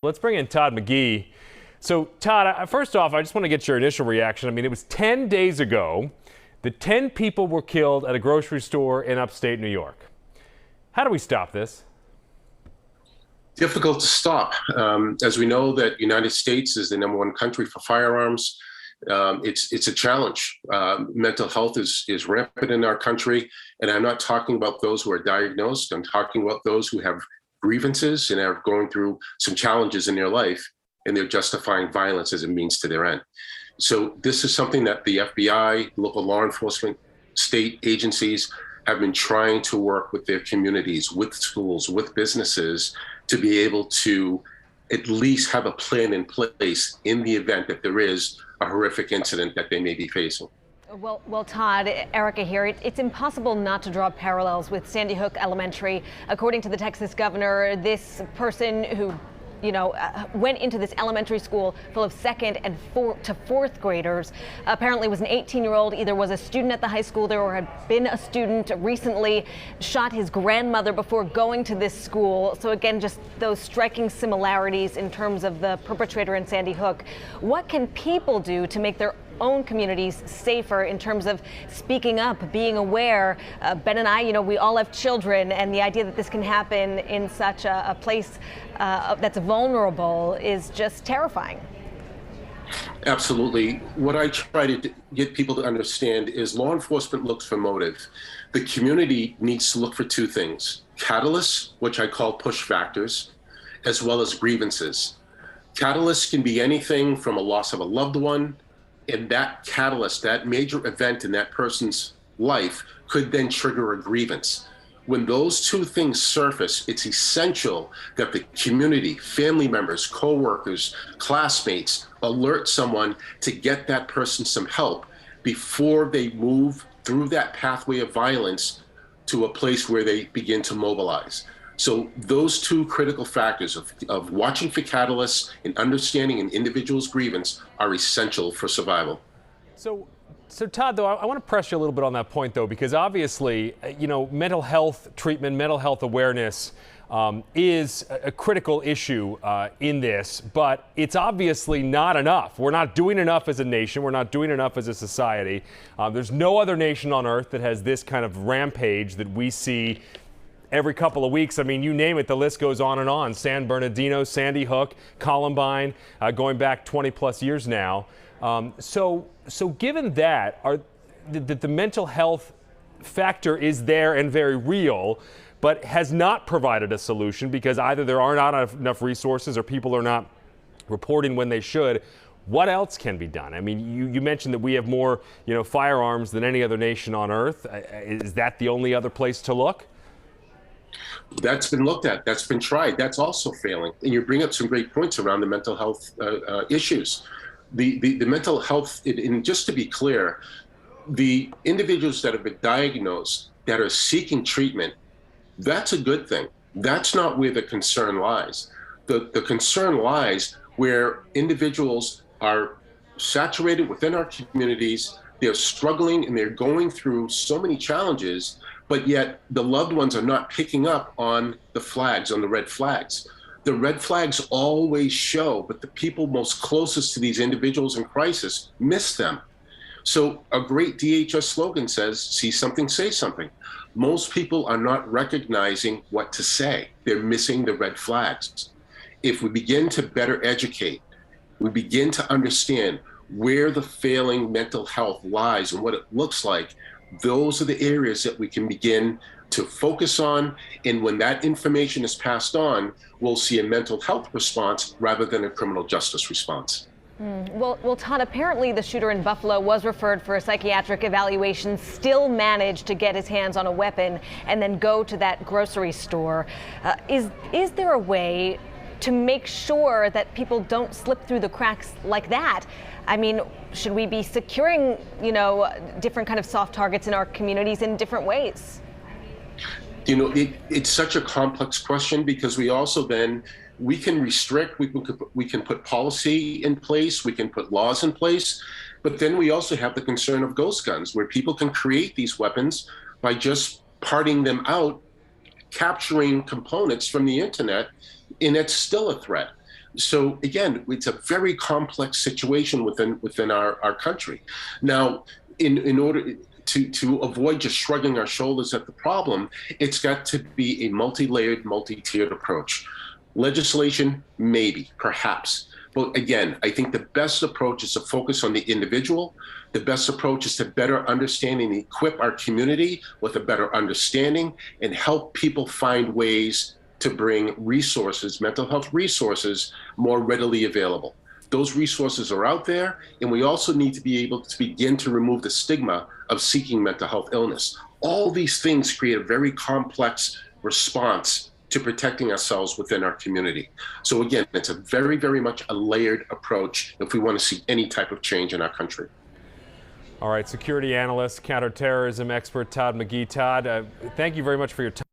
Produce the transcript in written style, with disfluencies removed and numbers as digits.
Let's bring in Todd McGee. So, Todd, first off, I just want to get your initial reaction. I mean, it was 10 days ago that 10 people were killed at a grocery store in upstate New York. How do we stop this? Difficult to stop. As we know that the United States is the #1 country for firearms, it's a challenge. Mental health is rampant in our country. And I'm not talking about those who are diagnosed. I'm talking about those who have grievances and are going through some challenges in their life, and they're justifying violence as a means to their end. So this is something that the FBI, local law enforcement, state agencies have been trying to work with their communities, with schools, with businesses to be able to at least have a plan in place in the event that there is a horrific incident that they may be facing. Well, Todd, Erica here. It's impossible not to draw parallels with Sandy Hook Elementary. According to the Texas governor, this person who went into this elementary school full of second and fourth graders. Apparently was an 18-year-old, either was a student at the high school there or had been a student recently, shot his grandmother before going to this school. So again, just those striking similarities in terms of the perpetrator in Sandy Hook. What can people do to make their own communities safer in terms of speaking up, being aware? Ben and I, we all have children, and the idea that this can happen in such a place that's vulnerable is just terrifying. Absolutely. What I try to get people to understand is law enforcement looks for motive. The community needs to look for two things: catalysts, which I call push factors, as well as grievances. Catalysts can be anything from a loss of a loved one, and that catalyst, that major event in that person's life, could then trigger a grievance. When those two things surface, it's essential that the community, family members, co-workers, classmates, alert someone to get that person some help before they move through that pathway of violence to a place where they begin to mobilize. So those two critical factors of watching for catalysts and understanding an individual's grievance are essential for survival. So Todd, though, I want to press you a little bit on that point, though, because obviously, mental health treatment, mental health awareness is a critical issue in this, but it's obviously not enough. We're not doing enough as a nation. We're not doing enough as a society. There's no other nation on earth that has this kind of rampage that we see every couple of weeks. I mean, you name it, the list goes on and on. San Bernardino, Sandy Hook, Columbine, going back 20 plus years now. So given that, the mental health factor is there and very real, but has not provided a solution because either there are not enough resources or people are not reporting when they should. What else can be done? I mean, you mentioned that we have more, firearms than any other nation on earth. Is that the only other place to look? That's been looked at. That's been tried. That's also failing. And you bring up some great points around the mental health issues. The mental health, and just to be clear, the individuals that have been diagnosed that are seeking treatment, that's a good thing. That's not where the concern lies. The concern lies where individuals are saturated within our communities, they're struggling and they're going through so many challenges, but yet the loved ones are not picking up on the flags, on the red flags. The red flags always show, but the people most closest to these individuals in crisis miss them. So a great DHS slogan says, see something, say something. Most people are not recognizing what to say. They're missing the red flags. If we begin to better educate, we begin to understand where the failing mental health lies and what it looks like, those are the areas that we can begin to focus on. And when that information is passed on, we'll see a mental health response rather than a criminal justice response. Well, Todd, apparently the shooter in Buffalo was referred for a psychiatric evaluation, still managed to get his hands on a weapon and then go to that grocery store. Is there a way to make sure that people don't slip through the cracks like that? I mean, should we be securing, different kind of soft targets in our communities in different ways? It's such a complex question because we also then, we can restrict, we can put policy in place, we can put laws in place, but then we also have the concern of ghost guns where people can create these weapons by just parting them out, capturing components from the internet, and it's still a threat. So again, it's a very complex situation within our country. Now, in order to avoid just shrugging our shoulders at the problem, it's got to be a multi-layered, multi-tiered approach. Legislation, maybe, perhaps. But again, I think the best approach is to focus on the individual. The best approach is to better understand and equip our community with a better understanding and help people find ways to bring resources, mental health resources, more readily available. Those resources are out there, and we also need to be able to begin to remove the stigma of seeking mental health illness. All these things create a very complex response to protecting ourselves within our community. So again, it's a very, very much a layered approach if we want to see any type of change in our country. All right, security analyst, counterterrorism expert Todd McGee. Todd, thank you very much for your time.